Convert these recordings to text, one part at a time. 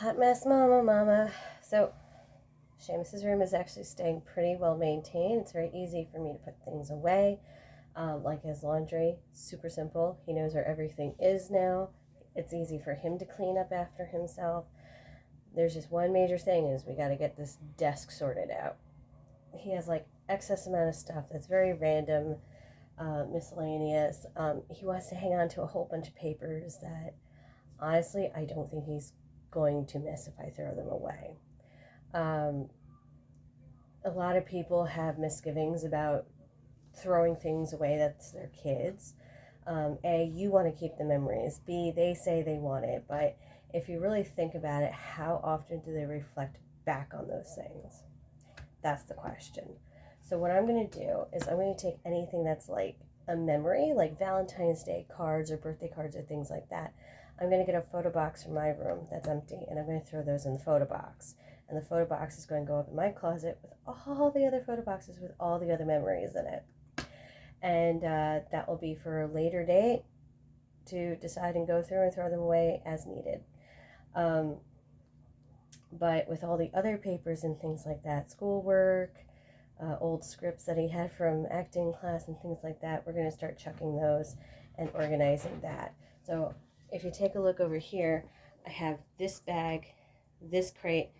Hot mess, mama. So, Seamus's room is actually staying pretty well maintained. It's very easy for me to put things away, like his laundry. Super simple. He knows where everything is now. It's easy for him to clean up after himself. There's just one major thing is we got to get this desk sorted out. He has like excess amount of stuff that's very random, miscellaneous. He wants to hang on to a whole bunch of papers that honestly I don't think he's going to miss if I throw them away. Um, a lot of people have misgivings about throwing things away that's their kids. A, you want to keep the memories. B, they say they want it. But if you really think about it, how often do they reflect back on those things? That's the question. So what I'm going to do is I'm going to take anything that's like a memory, like Valentine's Day cards or birthday cards or things like that. I'm going to get a photo box from my room that's empty, and I'm going to throw those in the photo box. And the photo box is going to go up in my closet with all the other photo boxes with all the other memories in it. And that will be for a later date to decide and go through and throw them away as needed. But with all the other papers and things like that, schoolwork, old scripts that he had from acting class and things like that, we're going to start chucking those and organizing that. So if you take a look over here, I have this bag, this crate,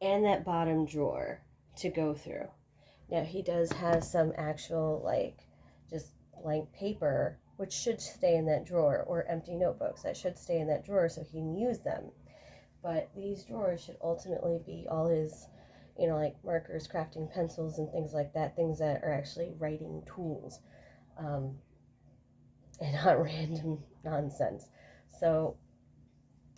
and that bottom drawer to go through. Now he does have some actual like just blank paper which should stay in that drawer, or empty notebooks that should stay in that drawer so he can use them. But these drawers should ultimately be all his, like markers, crafting pencils, and things like that, things that are actually writing tools, and not random nonsense. So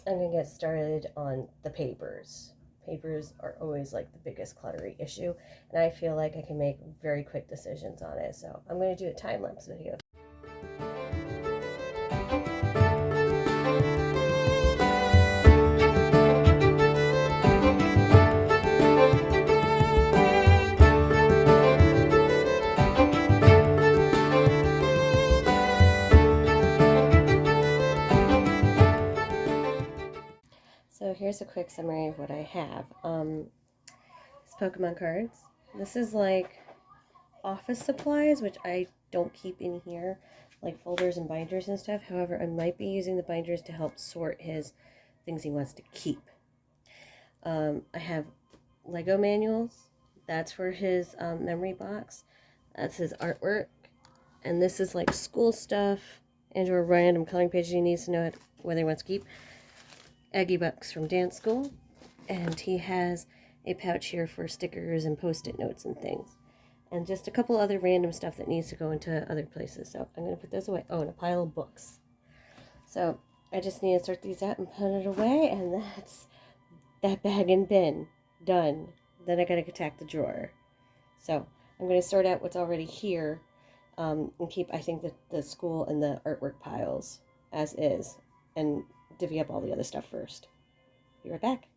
I'm going to get started on the papers. Papers are always like the biggest cluttery issue, and I feel like I can make very quick decisions on it. So I'm going to do a time-lapse video. So here's a quick summary of what I have. It's Pokemon cards. This is like office supplies, which I don't keep in here, like folders and binders and stuff. However, I might be using the binders to help sort his things he wants to keep. I have Lego manuals. That's for his memory box. That's his artwork. And this is like school stuff and or random coloring pages he needs to know whether he wants to keep. Aggie bucks from dance school. And he has a pouch here for stickers and post-it notes and things. And just a couple other random stuff that needs to go into other places. So I'm going to put those away. Oh, and a pile of books. So I just need to sort these out and put it away. And that's that bag and bin. Done. Then I got to attack the drawer. So I'm going to sort out what's already here and keep, I think, the school and the artwork piles as is. And divvy up all the other stuff first. Be right back.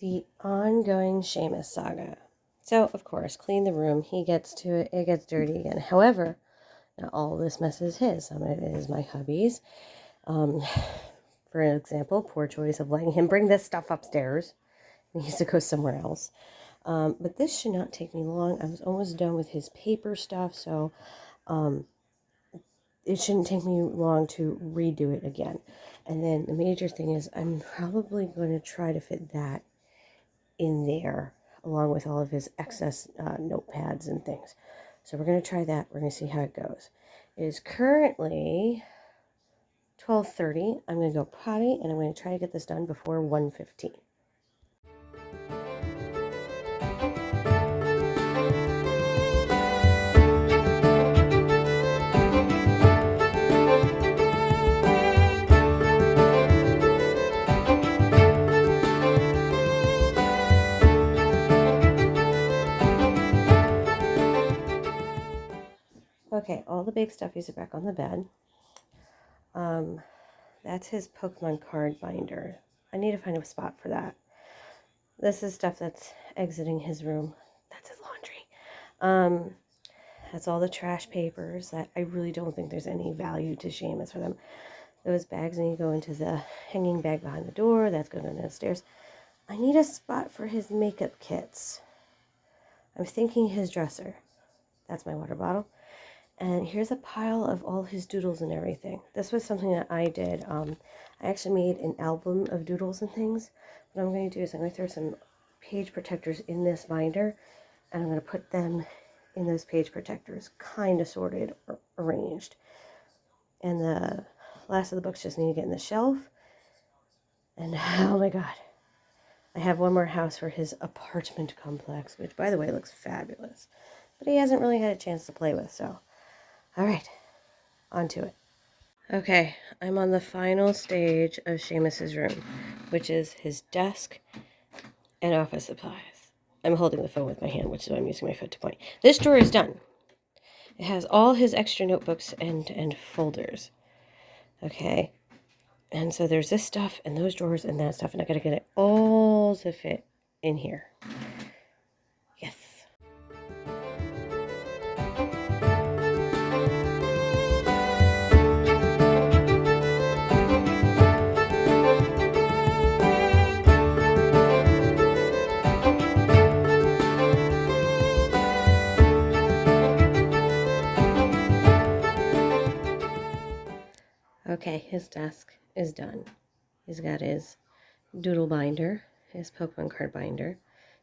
The ongoing Seamus saga. So, of course, clean the room. He gets to it. It gets dirty again. However, not all this mess is his. Some of it is my hubby's. For example, poor choice of letting him bring this stuff upstairs. He needs to go somewhere else. But this should not take me long. I was almost done with his paper stuff, so it shouldn't take me long to redo it again. And then the major thing is I'm probably going to try to fit that in there along with all of his excess notepads and things. So we're going to try that. We're going to see how it goes. It is currently 12:30. I'm going to go potty, and I'm going to try to get this done before 1:15. Okay, all the big stuffies are back on the bed. That's his Pokemon card binder. I need to find a spot for that. This is stuff that's exiting his room. That's his laundry. That's all the trash papers that I really don't think there's any value to Seamus for them. Those bags need to go into the hanging bag behind the door. That's going to go downstairs. I need a spot for his makeup kits. I'm thinking his dresser. That's my water bottle. And here's a pile of all his doodles and everything. This was something that I did. I actually made an album of doodles and things. What I'm going to do is I'm going to throw some page protectors in this binder, and I'm going to put them in those page protectors, kind of sorted or arranged. And the last of the books just need to get in the shelf. And oh my god, I have one more house for his apartment complex, which by the way looks fabulous. But he hasn't really had a chance to play with, so all right, on to it. Okay, I'm on the final stage of Seamus's room, which is his desk and office supplies. I'm holding the phone with my hand, which is why I'm using my foot to point. This drawer is done. It has all his extra notebooks and folders. Okay, and so there's this stuff and those drawers and that stuff, and I gotta get it all to fit in here. Yes. Okay, his desk is done. He's got his doodle binder, his Pokemon card binder.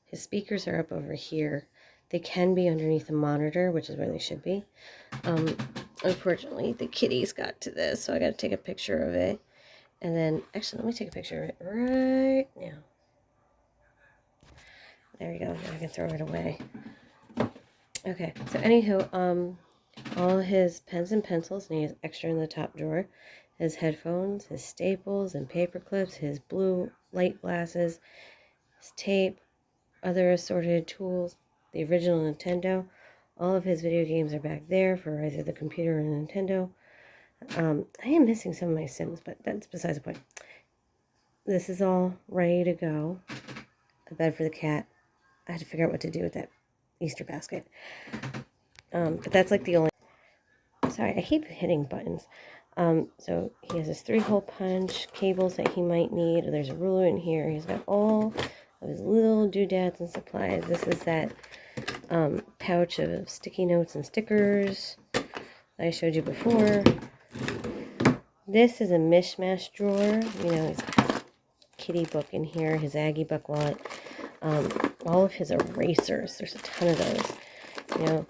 His speakers are up over here. They can be underneath the monitor, which is where they should be. Unfortunately, the kitties got to this, so I got to take a picture of it. And then, actually, let me take a picture of it right now. There we go. Now I can throw it away. Okay, so anywho, all his pens and pencils, and he has extra in the top drawer. His headphones, his staples and paper clips, his blue light glasses, his tape, other assorted tools, the original Nintendo. All of his video games are back there for either the computer or Nintendo. I am missing some of my Sims, but that's besides the point. This is all ready to go. A bed for the cat. I had to figure out what to do with that Easter basket. But that's like the only... Sorry, I keep hitting buttons. So he has his 3-hole punch, cables that he might need. There's a ruler in here. He's got all of his little doodads and supplies. This is that pouch of sticky notes and stickers that I showed you before. This is a mishmash drawer. You know, his kitty book in here, his Aggie book wallet, all of his erasers. There's a ton of those. You know,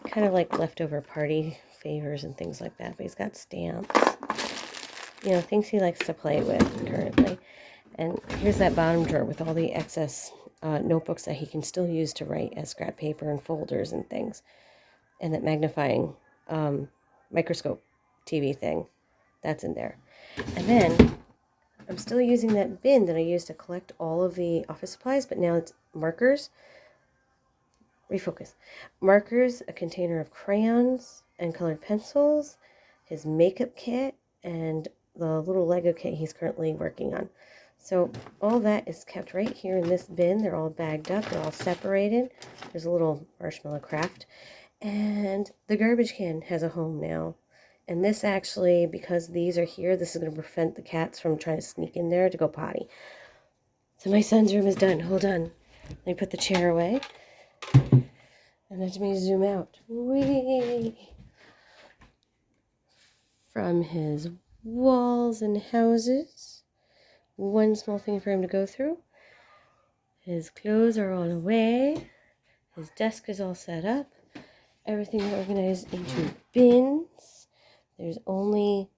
kind of like leftover party favors and things like that. But he's got stamps. You know, things he likes to play with currently. And here's that bottom drawer with all the excess notebooks that he can still use to write as scrap paper and folders and things. And that magnifying microscope TV thing. That's in there. And then I'm still using that bin that I used to collect all of the office supplies, but now it's markers. Refocus. Markers, a container of crayons and colored pencils, his makeup kit, and the little Lego kit he's currently working on. So all that is kept right here in this bin. They're all bagged up. They're all separated. There's a little marshmallow craft. And the garbage can has a home now. And this actually, because these are here, this is going to prevent the cats from trying to sneak in there to go potty. So my son's room is done. Hold on. Let me put the chair away. And let me zoom out. Whee! From his walls and houses. One small thing for him to go through. His clothes are all away. His desk is all set up. Everything is organized into bins. There's only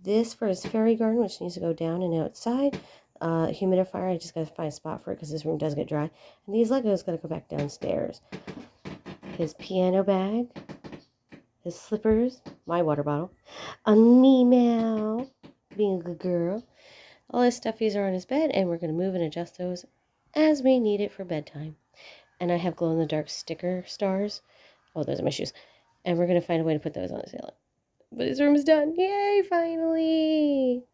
this for his fairy garden, which needs to go down and outside. Humidifier, I just got to find a spot for it because this room does get dry. And these Legos got to go back downstairs. His piano bag. His slippers. My water bottle. A meow. Being a good girl. All his stuffies are on his bed, and we're going to move and adjust those as we need it for bedtime. And I have glow-in-the-dark sticker stars. Oh, those are my shoes. And we're going to find a way to put those on the ceiling. But his room is done. Yay, finally!